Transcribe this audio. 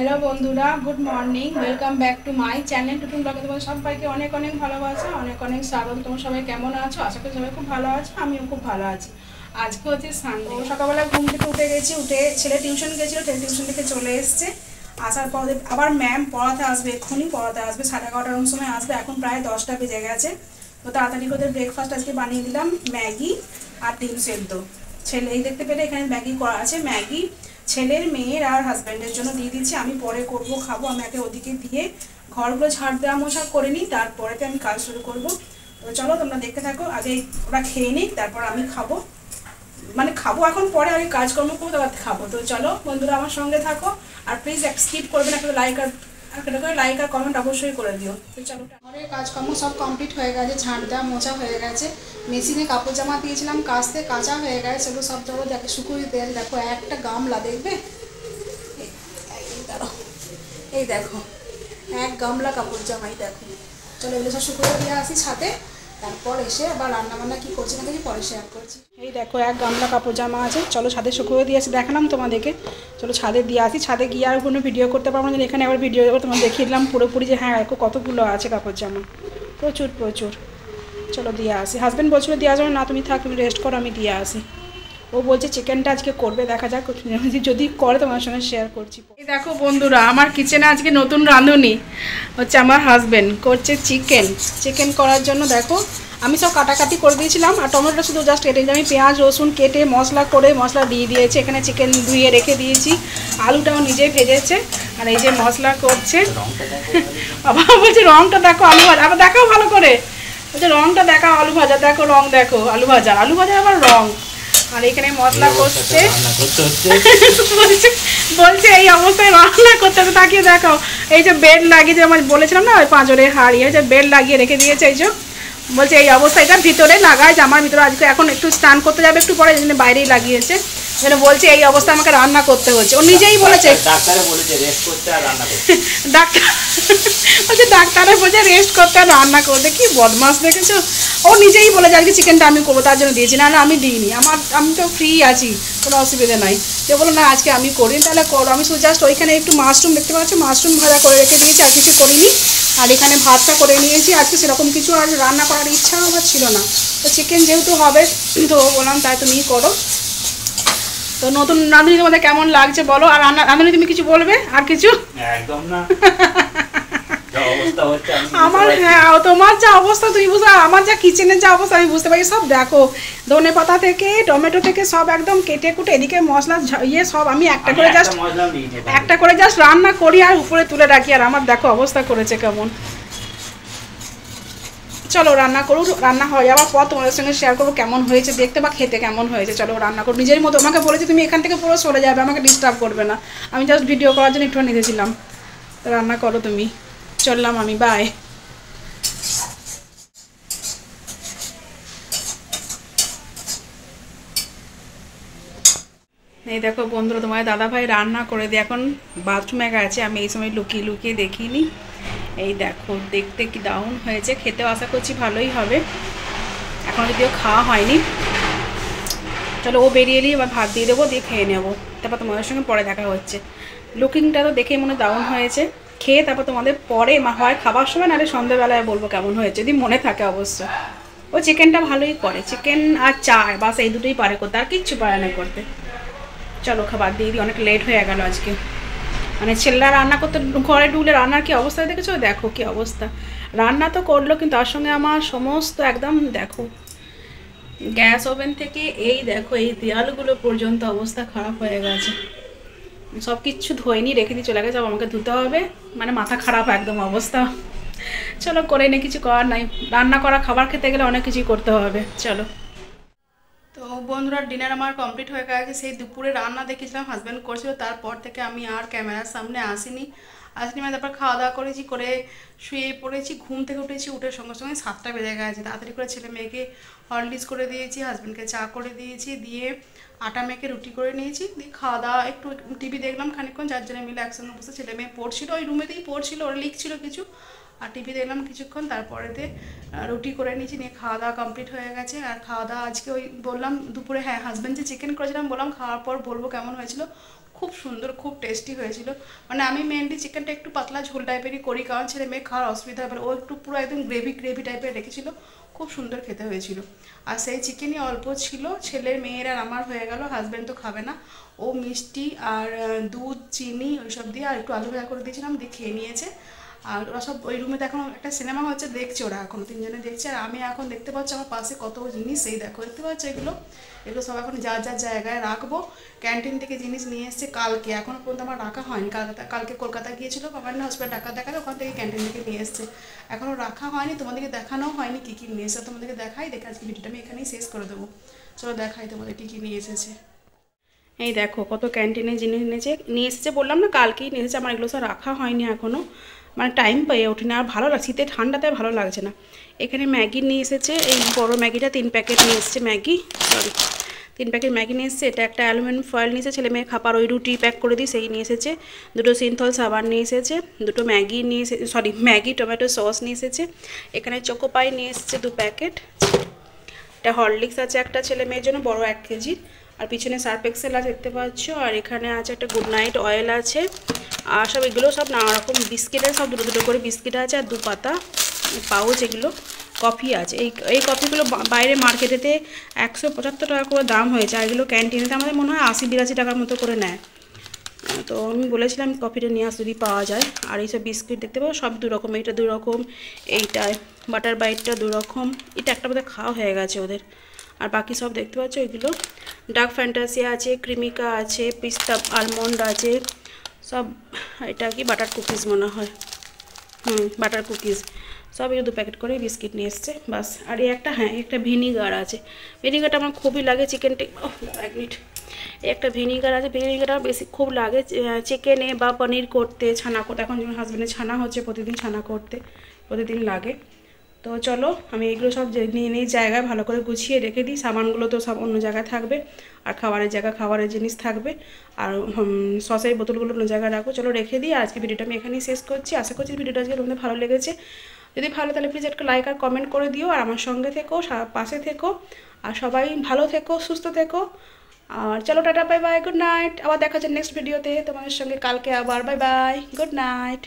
Hello বন্ধুরা, good morning, welcome back to my channel Tutun ব্লগে। তোমাদের সবাইকে অনেক অনেক ভালোবাসা, অনেক অনেক স্বাগত। তোমরা সবাই কেমন আছো? আশা করি সবাই খুব ভালো আছো, আমিও খুব ভালো আছি। আজকে হচ্ছে সানডে। সকালবেলা ঘুম থেকে উঠে গেছি, উঠে ছেলে টিউশন গেছিলো, টিউশন থেকে চলে এসছে। আসার পর আবার ম্যাম পড়াতে আসবে, এক্ষুনি পড়াতে আসবে, 11:30টার সময় আসবে। এখন প্রায় 10টা বেজে গেছে। তো তাড়াতাড়ি করে ব্রেকফাস্ট আজকে বানিয়ে দিলাম, ম্যাগি আর ডিম সেদ্ধ। ছেলে এই দেখতে পেলে এখানে ম্যাগি করা আছে, ম্যাগি ছেলের, মেয়ের আর হাজব্যান্ডের জন্য দিয়ে দিচ্ছি। আমি পরে করব, খাবো। আমি আগে ওদিকে দিয়ে ঘরগুলো ঝাড় দেওয়া মোছা করে নিই, তারপরেতে আমি কাজ শুরু করব। তো চলো তোমরা দেখতে থাকো, আগে ওরা খেয়ে নিই, তারপর আমি খাবো। মানে খাবো এখন, পরে আমি কাজকর্ম করবো, তারপর খাবো। তো চলো বন্ধুরা আমার সঙ্গে থাকো, আর প্লিজ স্কিপ করবে না, একটা লাইক আর কমেন্ট অবশ্যই করে দিও। তো চলো, ঘরের কাজকর্ম সব কমপ্লিট হয়ে গেছে, ঝাঁট দেওয়া মোছা হয়ে গেছে। মেশিনে কাপড় জামা দিয়েছিলাম, কাচতে, কাঁচা হয়ে গেছে। সেগুলো সব জল দেখো শুকুই তেল, দেখো একটা গামলা, দেখবে এই দেখো এক গামলা কাপড় জামাই, দেখো। চলো এগুলো সব শুকুয়ে দিয়ে আসি ছাদে, তারপর এসে আবার রান্নাবান্না কী করছি না দেখি পরে শেয়ার করছি। এই দেখো এক গামলা কাপড় জামা আছে, চলো ছাদে শুকুয়ে দিয়ে আসি, দেখালাম তোমাদেরকে। চলো ছাদে দিয়ে আসি, ছাদে গিয়ে আর কোনো ভিডিও করতে পারবো না, এখানে আবার ভিডিও তোমার দেখিয়ে দিলাম পুরোপুরি যে হ্যাঁ দেখো কতগুলো আছে কাপড় জামা, প্রচুর প্রচুর। চলো দিয়ে আসি। হাজব্যান্ড বলছিল দিয়ে আসবে না, তুমি থাক, তুমি রেস্ট করো, আমি দিয়ে আসি। ও বলছে চিকেনটা আজকে করবে, দেখা যাক যদি করে তোমার সঙ্গে শেয়ার করছি। এই দেখো বন্ধুরা, আমার কিচেনে আজকে নতুন রাঁধুনি হচ্ছে আমার হাজব্যান্ড, করছে চিকেন করার জন্য। দেখো আমি সব কাটাকাটি করে দিয়েছিলাম, আর টমেটো শুধু জাস্ট কেটে, আমি পেঁয়াজ রসুন কেটে মশলা দিয়ে দিয়েছি। এখানে চিকেন ধুয়ে রেখে দিয়েছি, আলুটাও নিজে ভেজেছে, আর এই যে মশলা করছে। বাবা বলছে রঙটা দেখো, আলু ভাজা আবার দেখাও ভালো করে, বলছে রঙটা দেখাও, আলু ভাজা দেখো, রঙ দেখো, আলু ভাজা আবার রঙ। আর এখানে মশলা করছে, বলছে এই অবস্থায় রান্না করতে হবে। তাকিয়ে দেখো, এই যে বেড লাগিয়ে, যে আমার বলেছিলাম না ওই পাঁজরের হাড়ি, এই যে বেড লাগিয়ে রেখে দিয়েছে। এই যে বলছে এই অবস্থা, এটা ভিতরে লাগায়, জামার ভিতরে। আজকে এখন একটু স্নান করতে যাবে একটু পরে, এই জন্য বাইরেই লাগিয়েছে। যেন বলছে এই অবস্থা আমাকে রান্না করতে হচ্ছে, ও নিজেই বলেছে। ডাক্তারে বলছে রেস্ট করতে আর রেস্ট করতে আর রান্না করতে। কি বদমাস দেখেছো, ও নিজেই বলেছে আজকে চিকেনটা আমি করবো, তার জন্য দিয়েছি, না আমি দিইনি। আমি তো ফ্রি আছি, কোনো অসুবিধা নাই। যে বলো না আজকে আমি করি, তাহলে করো। আমি শুধু জাস্ট ওইখানে একটু মাশরুম দেখতে পাচ্ছি, মাশরুম ভাজা করে রেখে দিয়েছি, আর কিছু করিনি। আর এখানে ভাতটা করে নিয়েছি। আজকে সেরকম কিছু আর রান্না করার ইচ্ছাও আমার ছিল না, তো চিকেন যেহেতু হবে তো বললাম তাই তুমিই করো। তো নতুন রাঁধুনি তোমাদের কেমন লাগছে বলো, আর রাঁধুনি তুমি কিছু বলবে আর কিছু? একদম না। আমার হ্যাঁ, তোমার যা অবস্থা তুমি বুঝতে, আমার যা কিচেনের যা অবস্থা আমি বুঝতে পারি। সব দেখো, ধনে পাতা থেকে টমেটো থেকে সব একদম কেটে কুটে, এদিকে মশলা সব আমি একটা করে জাস্ট রান্না করি আর উপরে তুলে রাখি। আর আমার দেখো অবস্থা করেছে কেমন। চলো রান্না করুক, রান্না হয়ে যাওয়ার পর তোমাদের সঙ্গে শেয়ার করবো কেমন হয়েছে দেখতে বা খেতে কেমন হয়েছে। চলো রান্না করো নিজের মতো। আমাকে বলেছে তুমি এখান থেকে পুরো সরে যাবে, আমাকে ডিস্টার্ব করবে না। আমি জাস্ট ভিডিও করার জন্য একটু নিতেছিলাম। তো রান্না করো তুমি, চললাম আমি, বাই। এই দেখো বন্ধুরা, তোমার দাদাভাই রান্না করে দিয়ে এখন বাথরুমে গেছে, আমি এই সময় লুকিয়ে লুকিয়ে দেখিনি। এই দেখো দেখতে কি দারুণ হয়েছে, খেতেও আশা করছি ভালোই হবে। এখন যদিও খাওয়া হয়নি। চলো ও বেরিয়ে এলেই এবার ভাত দিয়ে দেবো, দিয়ে খেয়ে নেবো, তারপর তোমাদের সঙ্গে পরে দেখা হচ্ছে। লুকিংটা তো দেখেই মনে দারুণ হয়েছে। খেয়ে তারপর তোমাদের পরে হয় খাবার সময়, নাহলে সন্ধ্যেবেলায় বলবো কেমন হয়েছে, যদি মনে থাকে অবশ্য। ও চিকেনটা ভালোই করে, চিকেন আর চা বাস এই দুটোই পারে করতে, আর কিচ্ছু পারে না করতে। চলো খাবার দিয়ে দিই, অনেক লেট হয়ে গেল আজকে। মানে ছেলেরা রান্না করতে ঘরে ঢুকলে রান্নার কি অবস্থা দেখেছো, দেখো কি অবস্থা। রান্না তো করলো, কিন্তু তার সঙ্গে আমার সমস্ত একদম দেখো গ্যাস ওভেন থেকে এই দেখো এই দেয়ালগুলো পর্যন্ত অবস্থা খারাপ হয়ে গেছে। সব কিছু ধোয়নি, রেখে দিয়ে চলে গেছে, আমাকে ধুতে হবে। মানে মাথা খারাপ একদম অবস্থা। চলো করে নে, কিছু করার নাই। রান্না করা খাবার খেতে গেলে অনেক কিছুই করতে হবে। চলো। তো বন্ধুরা ডিনার আমার কমপ্লিট হয়ে গেছে। সেই দুপুরে রান্না দেখেছিলাম হাজব্যান্ড করছিল, তারপর থেকে আমি আর ক্যামেরার সামনে আসিনি। মানে তারপর খাওয়া দাওয়া করেছি, করে শুয়ে পড়েছি। ঘুম থেকে উঠেছি, উঠে সঙ্গে সঙ্গে 7টা বেজে গেছে। তাড়াতাড়ি করে ছেলে মেয়েকে হরলিক্স করে দিয়েছি, হাজব্যান্ডকে চা করে দিয়েছি, দিয়ে আটা মেখে রুটি করে নিয়েছি। দিয়ে খাওয়া দাওয়া, একটু টিভি দেখলাম খানিকক্ষণ, 4 জনে মিলে একসঙ্গে বসে। ছেলে মেয়ে পড়ছিল, ওই রুমেতেই পড়ছিল, ওরা লিখছিল কিছু, আর টিভি দেখলাম কিছুক্ষণ। তারপরেতে রুটি করে নিয়েছি, নিয়ে খাওয়া দাওয়া কমপ্লিট হয়ে গেছে। আর খাওয়া দাওয়া আজকে ওই বললাম দুপুরে, হ্যাঁ হাজব্যান্ড যে চিকেন করেছিলাম বললাম, খাওয়ার পর বলবো কেমন হয়েছিল। খুব সুন্দর, খুব টেস্টি হয়েছিল। মানে আমি মেনলি চিকেনটা একটু পাতলা ঝোল টাইপেরই করি, কারণ ছেলে মেয়ে খাওয়ার অসুবিধা হবে। ও একটু পুরো একদম গ্রেভি গ্রেভি টাইপের রেখেছিল, খুব সুন্দর খেতে হয়েছিল। আর সেই চিকেনই অল্প ছিল, ছেলের মেয়ের আর আমার হয়ে গেল। হাজব্যান্ড তো খাবে না, ও মিষ্টি আর দুধ চিনি ওইসব দিয়ে আর একটু আলু ভাজা করে দিয়েছিলাম, দিয়ে খেয়ে নিয়েছে। আর ওরা সব ওই রুমে এখন একটা সিনেমা হচ্ছে, দেখছে ওরা এখন তিনজনে দেখছে। আর আমি এখন দেখতে পাচ্ছি আমার পাশে কত জিনিস, এই দেখো দেখতে পাচ্ছ এগুলো, এগুলো সব এখন যার যার জায়গায় রাখবো। ক্যান্টিন থেকে জিনিস নিয়ে এসছে কালকে, এখনও পর্যন্ত আমার রাখা হয়নি। কালকে কলকাতা গিয়েছিল গভর্নমেন্ট হসপিটাল টাকা দেখাতে, ওখান থেকে ক্যান্টিন থেকে নিয়ে এসছে, এখনও রাখা হয়নি। তোমাদেরকে দেখানোও হয়নি কী কী নিয়ে এসেছে, তোমাদেরকে দেখাই। দেখে আজকে ভিডিওটা আমি এখানেই শেষ করে দেবো। চলো দেখাই তোমাদের কী কী নিয়ে এসেছে। এই দেখো কত ক্যান্টিনে জিনিস নিয়ে এসেছে, বললাম না কালকেই নিয়ে এসেছে। আমার এগুলো সব রাখা হয়নি এখনও, মানে টাইম পেয়ে ওঠেনি। আর ভালো লাগছে, শীতে ঠান্ডাতে ভালো লাগছে না। এখানে ম্যাগি নিয়ে এসেছে, এই বড় ম্যাগিটা 3 প্যাকেট নিয়ে এসেছে ম্যাগি, সরি 3 প্যাকেট ম্যাগি নিয়ে এসেছে। এটা একটা অ্যালুমিনিয়াম ফয়েল নিয়ে এসেছে, ছেলে মেয়ে খাবার ওই রুটি প্যাক করে দিই সেই নিয়ে এসেছে। 2টো সিনথল সাবান নিয়ে এসেছে, 2টো ম্যাগি নিয়ে এসেছে, সরি ম্যাগি টমেটো সস নিয়ে এসেছে। এখানে চোকোপাই নিয়ে এসেছে 2 প্যাকেট। এটা হরলিক্স আছে একটা ছেলে মেয়ের জন্য বড় 1 কেজি। আর পিছনে সার্ফ এক্সেল আছে দেখতে পাচ্ছ। আর এখানে আছে একটা গুড নাইট অয়েল আছে। আর সব এগুলো সব নানা রকম বিস্কিটের, সব 2 করে বিস্কিট আছে। আর 2 পাতা পাউচ, এগুলো কফি আছে। এই কফিগুলো বাইরে মার্কেটেতে 175 টাকা করে দাম হয়েছে, আর এগুলো ক্যান্টিনেতে আমাদের মনে হয় 80-82 টাকার মতো করে নেয়। তো আমি বলেছিলাম কফিটা নিয়ে আসতে যদি পাওয়া যায়। আর এইসব বিস্কিট দেখতে পাবো সব 2 রকম, এইটা 2 রকম, এইটায় বাটার বাইটটা 2 রকম, এটা একটা বোধহয় খাওয়া হয়ে গেছে ওদের। আর বাকি সব দেখতে পাচ্ছ এগুলো ডার্ক ফ্যান্টাসিয়া আছে, ক্রিমিকা আছে, পিস্তা আলমন্ড আছে সব। এটা কি বাটার কুকিজ মনে হয়, বাটার কুকিজ সব। এই 2 প্যাকেট করে বিস্কিট নিয়ে এসছে বাস। আর এই একটা, হ্যাঁ একটা ভিনিগার আছে, ভিনিগারটা আমার খুবই লাগে চিকেনটা। 1 মিনিট, একটা ভিনিগার আছে, ভিনিগারটা বেশি খুব লাগে চিকেনে বা পনির করতে, ছানা করতে। এখন যেমন হাজব্যান্ডের ছানা হচ্ছে, প্রতিদিন ছানা করতে প্রতিদিন লাগে। তো চলো আমি এগুলো সব নিয়ে নিয়ে জায়গায় ভালো করে গুছিয়ে রেখে দিই। সামানগুলো তো সব অন্য জায়গায় থাকবে, আর খাবারের জায়গা খাবারের জিনিস থাকবে, আর সসের বোতলগুলো অন্য জায়গায় রাখো। চলো রেখে দিই। আজকে ভিডিওটা আমি এখানেই শেষ করছি। আশা করছি ভিডিওটা আজকে তোমাদের ভালো লেগেছে। যদি ভালো তাহলে প্লিজ একটা লাইক আর কমেন্ট করে দিও। আর আমার সঙ্গে থেকো, পাশে থেকো। আর সবাই ভালো থেকো, সুস্থ থেকো। আর চলো tata, bye bye, good night. আবার দেখা যাচ্ছে নেক্সট ভিডিওতে তোমাদের সঙ্গে কালকে আবার। Bye bye, good night.